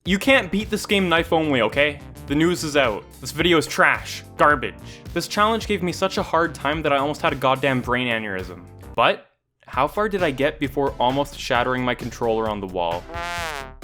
You can't beat this game knife only, okay? The news is out. This video is trash. Garbage. This challenge gave me such a hard time that I almost had a goddamn brain aneurysm. But, how far did I get before almost shattering my controller on the wall?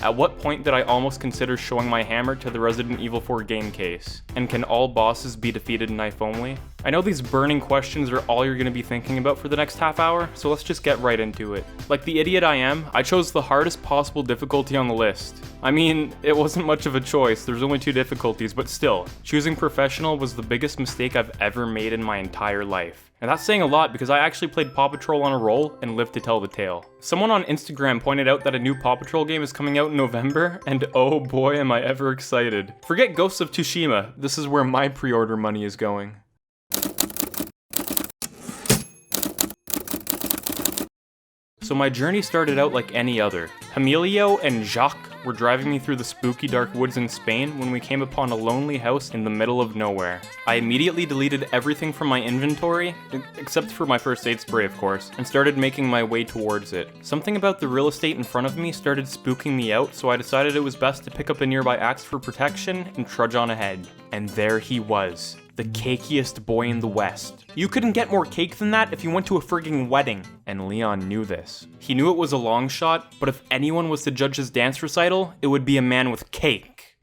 At what point did I almost consider showing my hammer to the Resident Evil 4 game case? And can all bosses be defeated knife only? I know these burning questions are all you're gonna be thinking about for the next half hour, so let's just get right into it. Like the idiot I am, I chose the hardest possible difficulty on the list. I mean, it wasn't much of a choice, there's only 2 difficulties, but still, choosing professional was the biggest mistake I've ever made in my entire life. And that's saying a lot because I actually played Paw Patrol on a roll and lived to tell the tale. Someone on Instagram pointed out that a new Paw Patrol game is coming out in November, and oh boy am I ever excited. Forget Ghosts of Tsushima, this is where my pre-order money is going. So my journey started out like any other. Emilio and Jacques were driving me through the spooky dark woods in Spain when we came upon a lonely house in the middle of nowhere. I immediately deleted everything from my inventory, except for my first aid spray of course, and started making my way towards it. Something about the real estate in front of me started spooking me out, so I decided it was best to pick up a nearby axe for protection and trudge on ahead. And there he was. The cakiest boy in the West. You couldn't get more cake than that if you went to a frigging wedding. And Leon knew this. He knew it was a long shot, but if anyone was to judge his dance recital, it would be a man with cake.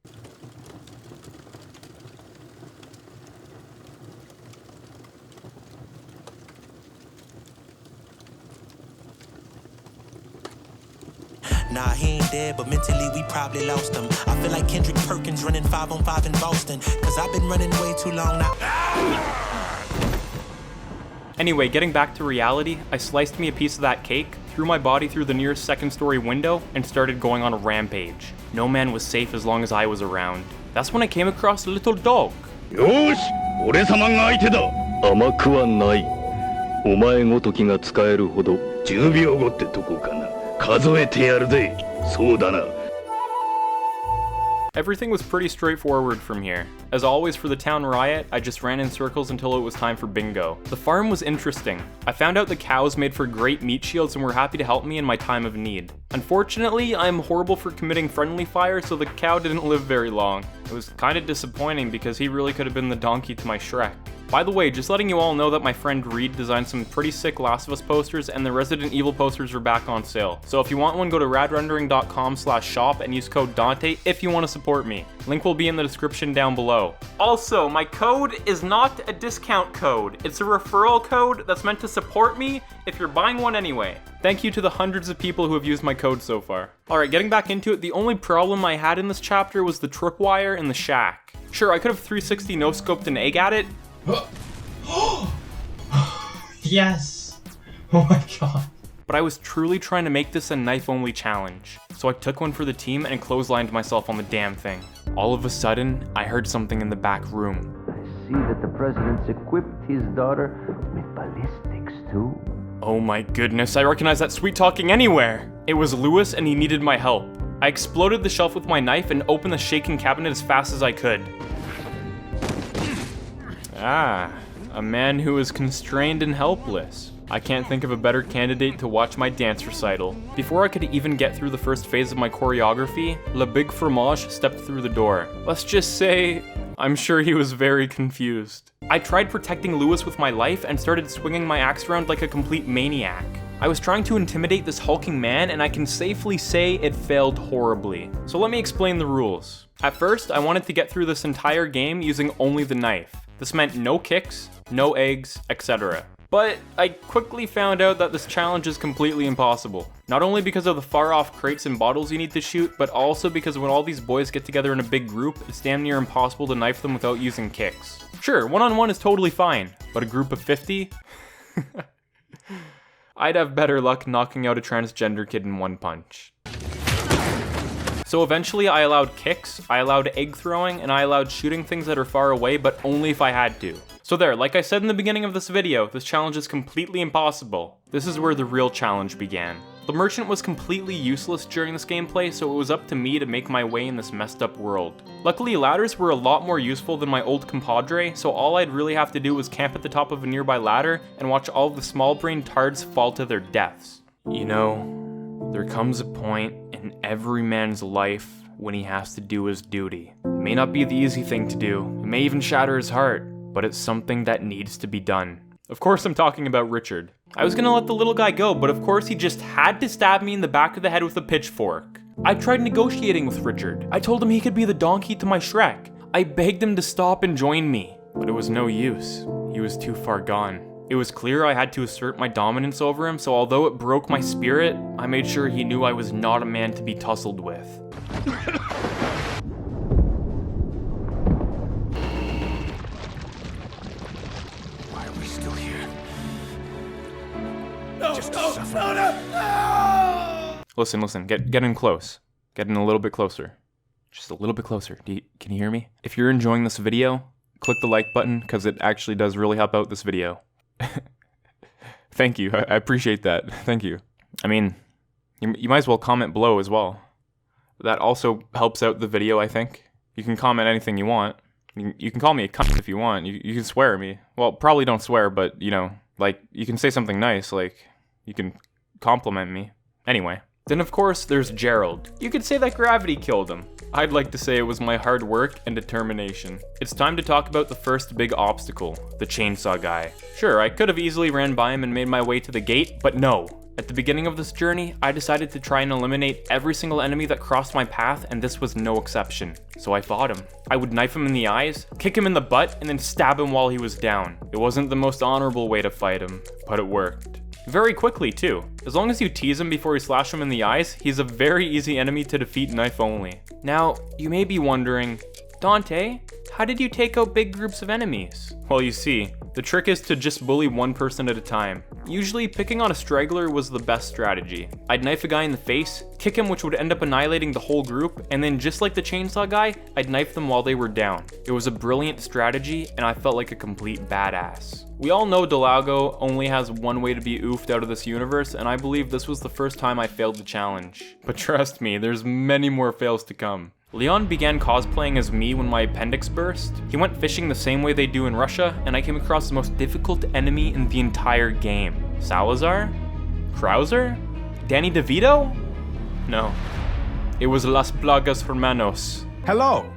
Nah, he ain't dead, but mentally we probably lost him. I feel like Kendrick Perkins running 5-on-5 in Boston, cause I've been running way too long now. Anyway, getting back to reality, I sliced me a piece of that cake, threw my body through the nearest second-story window, and started going on a rampage. No man was safe as long as I was around. That's when I came across a little dog. Yosh, 俺様が相手だ。甘くはない。お前ごときが使えるほど10秒後ってとこかな。数えてやるぜ。そうだな。 Everything was pretty straightforward from here. As always for the town riot, I just ran in circles until it was time for bingo. The farm was interesting. I found out the cows made for great meat shields and were happy to help me in my time of need. Unfortunately, I'm horrible for committing friendly fire, so the cow didn't live very long. It was kinda disappointing because he really could have been the donkey to my Shrek. By the way, just letting you all know that my friend Reed designed some pretty sick Last of Us posters, and the Resident Evil posters are back on sale. So if you want one, go to radrendering.com/shop and use code Dante if you want to support me. Link will be in the description down below. Also, my code is not a discount code. It's a referral code that's meant to support me if you're buying one anyway. Thank you to the hundreds of people who have used my code so far. Alright, getting back into it, the only problem I had in this chapter was the tripwire in the shack. Sure, I could have 360 no-scoped an egg at it. Yes! Oh my god. But I was truly trying to make this a knife-only challenge. So I took one for the team and clotheslined myself on the damn thing. All of a sudden, I heard something in the back room. I see that the president's equipped his daughter with ballistics too. Oh my goodness, I recognize that sweet talking anywhere! It was Lewis and he needed my help. I exploded the shelf with my knife and opened the shaking cabinet as fast as I could. Ah, a man who is constrained and helpless. I can't think of a better candidate to watch my dance recital. Before I could even get through the first phase of my choreography, Le Big Fromage stepped through the door. Let's just say, I'm sure he was very confused. I tried protecting Lewis with my life and started swinging my axe around like a complete maniac. I was trying to intimidate this hulking man, and I can safely say it failed horribly. So let me explain the rules. At first, I wanted to get through this entire game using only the knife. This meant no kicks, no eggs, etc. But I quickly found out that this challenge is completely impossible. Not only because of the far-off crates and bottles you need to shoot, but also because when all these boys get together in a big group, it's damn near impossible to knife them without using kicks. Sure, one-on-one is totally fine, but a group of 50? I'd have better luck knocking out a transgender kid in one punch. So eventually I allowed kicks, I allowed egg throwing, and I allowed shooting things that are far away, but only if I had to. So there, like I said in the beginning of this video, this challenge is completely impossible. This is where the real challenge began. The merchant was completely useless during this gameplay, so it was up to me to make my way in this messed up world. Luckily, ladders were a lot more useful than my old compadre, so all I'd really have to do was camp at the top of a nearby ladder and watch all of the small-brained tards fall to their deaths. You know, there comes a point in every man's life when he has to do his duty. It may not be the easy thing to do, it may even shatter his heart, but it's something that needs to be done. Of course I'm talking about Richard. I was gonna let the little guy go, but of course he just had to stab me in the back of the head with a pitchfork. I tried negotiating with Richard. I told him he could be the donkey to my Shrek. I begged him to stop and join me, but it was no use. He was too far gone. It was clear I had to assert my dominance over him, so although it broke my spirit, I made sure he knew I was not a man to be tussled with. Why are we still here? Listen, get in close. Get in a little bit closer. Just a little bit closer. Can you hear me? If you're enjoying this video, click the like button, because it actually does really help out this video. Thank you, I appreciate that, thank you. I mean, you might as well comment below as well. That also helps out the video, I think. You can comment anything you want. You can call me a cunt if you want, you can swear at me. Well, probably don't swear, but, you know, like, you can say something nice, like, you can compliment me. Anyway. Then of course, there's Gerald. You could say that gravity killed him. I'd like to say it was my hard work and determination. It's time to talk about the first big obstacle, the chainsaw guy. Sure, I could have easily ran by him and made my way to the gate, but no. At the beginning of this journey, I decided to try and eliminate every single enemy that crossed my path, and this was no exception. So I fought him. I would knife him in the eyes, kick him in the butt, and then stab him while he was down. It wasn't the most honorable way to fight him, but it worked. Very quickly too. As long as you tease him before you slash him in the eyes, he's a very easy enemy to defeat knife only. Now, you may be wondering, Dante, how did you take out big groups of enemies? Well, you see, the trick is to just bully one person at a time. Usually, picking on a straggler was the best strategy. I'd knife a guy in the face, kick him, which would end up annihilating the whole group, and then just like the chainsaw guy, I'd knife them while they were down. It was a brilliant strategy, and I felt like a complete badass. We all know Lago only has one way to be oofed out of this universe, and I believe this was the first time I failed the challenge. But trust me, there's many more fails to come. Leon began cosplaying as me when my appendix burst. He went fishing the same way they do in Russia, and I came across the most difficult enemy in the entire game. Salazar? Krauser? Danny DeVito? No. It was Los Plagas Hermanos. Hello,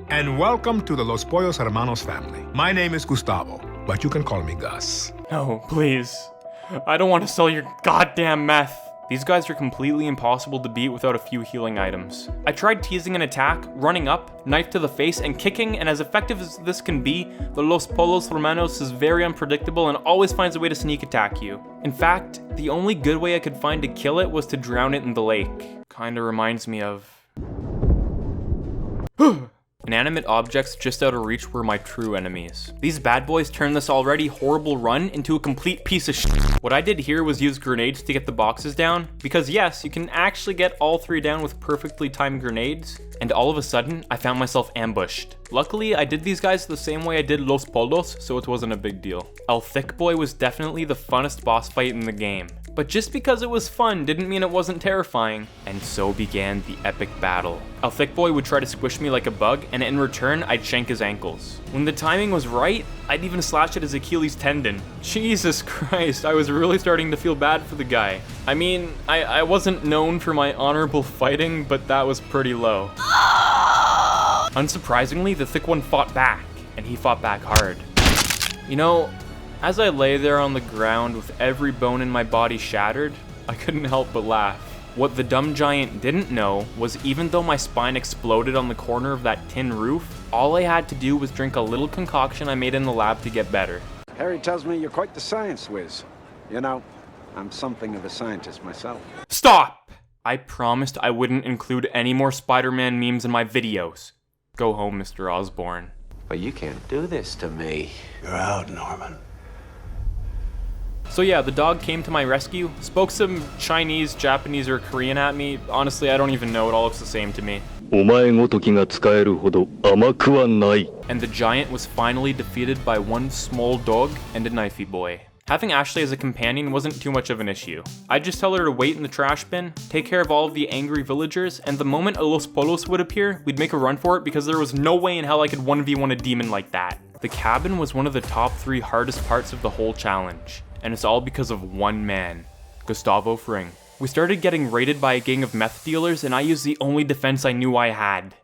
and welcome to the Los Pollos Hermanos family. My name is Gustavo, but you can call me Gus. No, please. I don't want to sell your goddamn meth. These guys are completely impossible to beat without a few healing items. I tried teasing an attack, running up, knife to the face, and kicking, and as effective as this can be, the Los Pollos Hermanos is very unpredictable and always finds a way to sneak attack you. In fact, the only good way I could find to kill it was to drown it in the lake. Kinda reminds me of... Inanimate objects just out of reach were my true enemies. These bad boys turned this already horrible run into a complete piece of shit. What I did here was use grenades to get the boxes down, because yes, you can actually get all three down with perfectly timed grenades, and all of a sudden, I found myself ambushed. Luckily, I did these guys the same way I did Los Polos, so it wasn't a big deal. El Thick Boy was definitely the funnest boss fight in the game. But just because it was fun didn't mean it wasn't terrifying, and so began the epic battle. El Thick Boy would try to squish me like a bug, and in return, I'd shank his ankles. When the timing was right, I'd even slash at his Achilles tendon. Jesus Christ, I was really starting to feel bad for the guy. I mean, I wasn't known for my honorable fighting, but that was pretty low. Unsurprisingly, the thick one fought back, and he fought back hard. You know, as I lay there on the ground with every bone in my body shattered, I couldn't help but laugh. What the dumb giant didn't know was even though my spine exploded on the corner of that tin roof, all I had to do was drink a little concoction I made in the lab to get better. Harry tells me you're quite the science whiz. You know, I'm something of a scientist myself. Stop! I promised I wouldn't include any more Spider-Man memes in my videos. Go home, Mr. Osborn. But you can't do this to me. You're out, Norman. So yeah, the dog came to my rescue, spoke some Chinese, Japanese, or Korean at me. Honestly, I don't even know, it all looks the same to me. お前ごときが使えるほど甘くはない。 And the giant was finally defeated by one small dog and a knifey boy. Having Ashley as a companion wasn't too much of an issue. I'd just tell her to wait in the trash bin, take care of all of the angry villagers, and the moment a Los Polos would appear, we'd make a run for it because there was no way in hell I could 1v1 a demon like that. The cabin was one of the top 3 hardest parts of the whole challenge, and it's all because of one man, Gustavo Fring. We started getting raided by a gang of meth dealers, and I used the only defense I knew I had.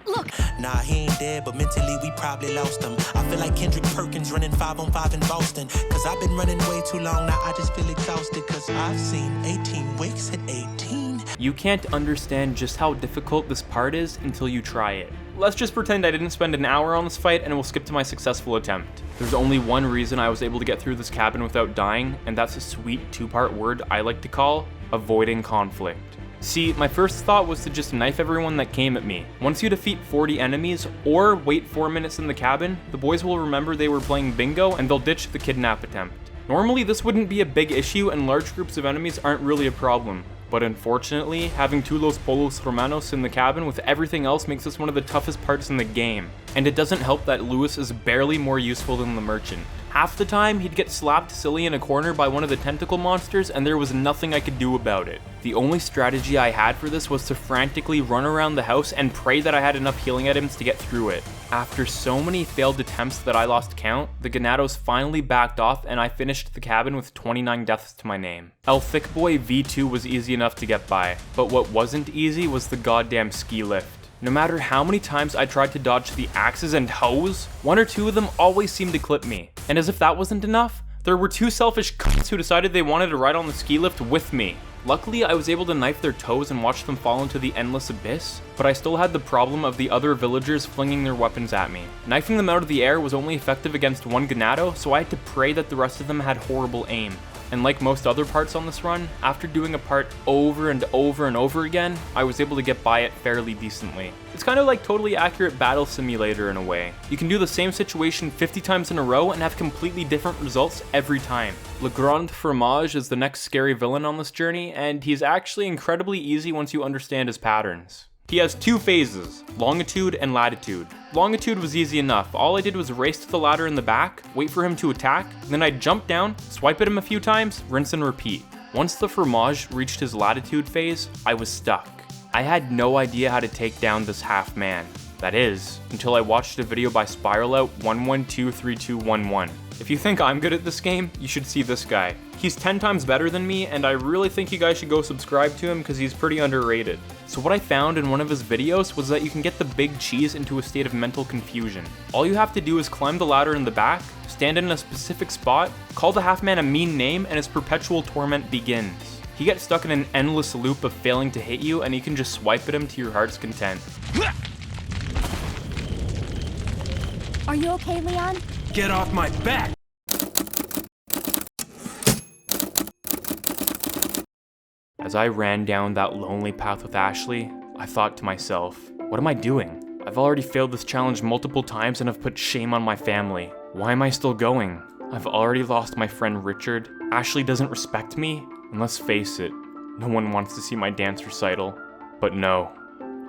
Look. Nah, he ain't dead, but mentally we probably lost him. I feel like Kendrick Perkins running 5-on-5 in Boston. Cause I've been running way too long, now I just feel exhausted. Cause I've seen 18 weeks at 18. You can't understand just how difficult this part is until you try it. Let's just pretend I didn't spend an hour on this fight and we'll skip to my successful attempt. There's only one reason I was able to get through this cabin without dying, and that's a sweet 2-part word I like to call avoiding conflict. See, my first thought was to just knife everyone that came at me. Once you defeat 40 enemies, or wait 4 minutes in the cabin, the boys will remember they were playing bingo and they'll ditch the kidnap attempt. Normally this wouldn't be a big issue and large groups of enemies aren't really a problem. But unfortunately, having 2 Los Pollos Hermanos in the cabin with everything else makes this one of the toughest parts in the game. And it doesn't help that Lewis is barely more useful than the merchant. Half the time, he'd get slapped silly in a corner by one of the tentacle monsters and there was nothing I could do about it. The only strategy I had for this was to frantically run around the house and pray that I had enough healing items to get through it. After so many failed attempts that I lost count, the Ganados finally backed off and I finished the cabin with 29 deaths to my name. El Thick Boy V2 was easy enough to get by, but what wasn't easy was the goddamn ski lift. No matter how many times I tried to dodge the axes and hoes, 1 or 2 of them always seemed to clip me. And as if that wasn't enough, there were 2 selfish cunts who decided they wanted to ride on the ski lift with me. Luckily, I was able to knife their toes and watch them fall into the endless abyss, but I still had the problem of the other villagers flinging their weapons at me. Knifing them out of the air was only effective against 1 Ganado, so I had to pray that the rest of them had horrible aim. And like most other parts on this run, after doing a part over and over and over again, I was able to get by it fairly decently. It's kind of like Totally Accurate Battle Simulator in a way. You can do the same situation 50 times in a row and have completely different results every time. Le Grand Fromage is the next scary villain on this journey, and he's actually incredibly easy once you understand his patterns. He has 2 phases, longitude and latitude. Longitude was easy enough. All I did was race to the ladder in the back, wait for him to attack, then I'd jump down, swipe at him a few times, rinse and repeat. Once the Fromage reached his latitude phase, I was stuck. I had no idea how to take down this half man. That is, until I watched a video by SpiralOut1123211. If you think I'm good at this game, you should see this guy. He's 10 times better than me, and I really think you guys should go subscribe to him because he's pretty underrated. So what I found in one of his videos was that you can get the big cheese into a state of mental confusion. All you have to do is climb the ladder in the back, stand in a specific spot, call the half man a mean name, and his perpetual torment begins. He gets stuck in an endless loop of failing to hit you, and you can just swipe at him to your heart's content. Are you okay, Leon? Get off my back! As I ran down that lonely path with Ashley, I thought to myself, what am I doing? I've already failed this challenge multiple times and have put shame on my family. Why am I still going? I've already lost my friend Richard. Ashley doesn't respect me. And let's face it, no one wants to see my dance recital. But no,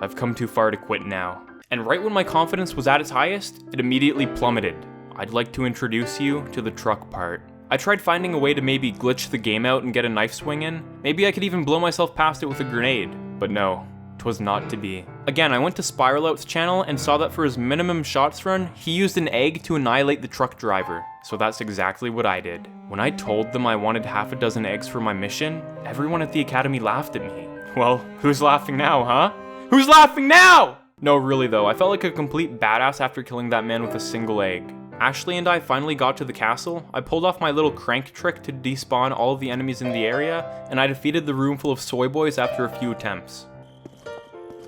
I've come too far to quit now. And right when my confidence was at its highest, it immediately plummeted. I'd like to introduce you to the truck part. I tried finding a way to maybe glitch the game out and get a knife swing in. Maybe I could even blow myself past it with a grenade. But no, 'twas not to be. Again, I went to SpiralOut's channel and saw that for his minimum shots run, he used an egg to annihilate the truck driver. So that's exactly what I did. When I told them I wanted half a dozen eggs for my mission, everyone at the academy laughed at me. Well, who's laughing now, huh? Who's laughing now? No, really though, I felt like a complete badass after killing that man with a single egg. Ashley and I finally got to the castle. I pulled off my little crank trick to despawn all of the enemies in the area, and I defeated the room full of soy boys after a few attempts.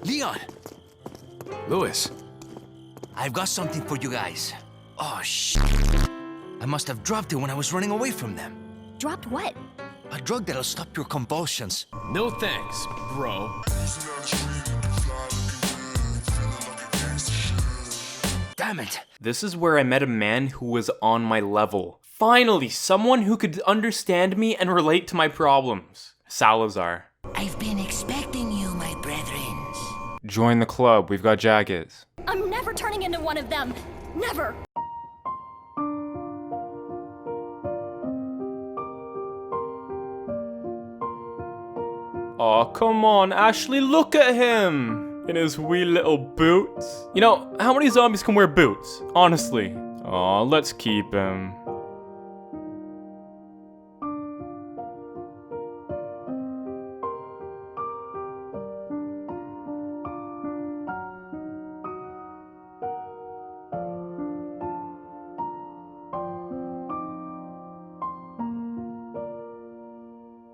Leon! Lewis. I've got something for you guys. Oh, shit. I must have dropped it when I was running away from them. Dropped what? A drug that'll stop your convulsions. No thanks, bro. Damn it. This is where I met a man who was on my level. Finally, someone who could understand me and relate to my problems. Salazar. I've been expecting you, my brethren. Join the club, we've got jackets. I'm never turning into one of them. Never. Aw, come on, Ashley, look at him! In his wee little boots. You know, how many zombies can wear boots? Honestly. Aw, let's keep him.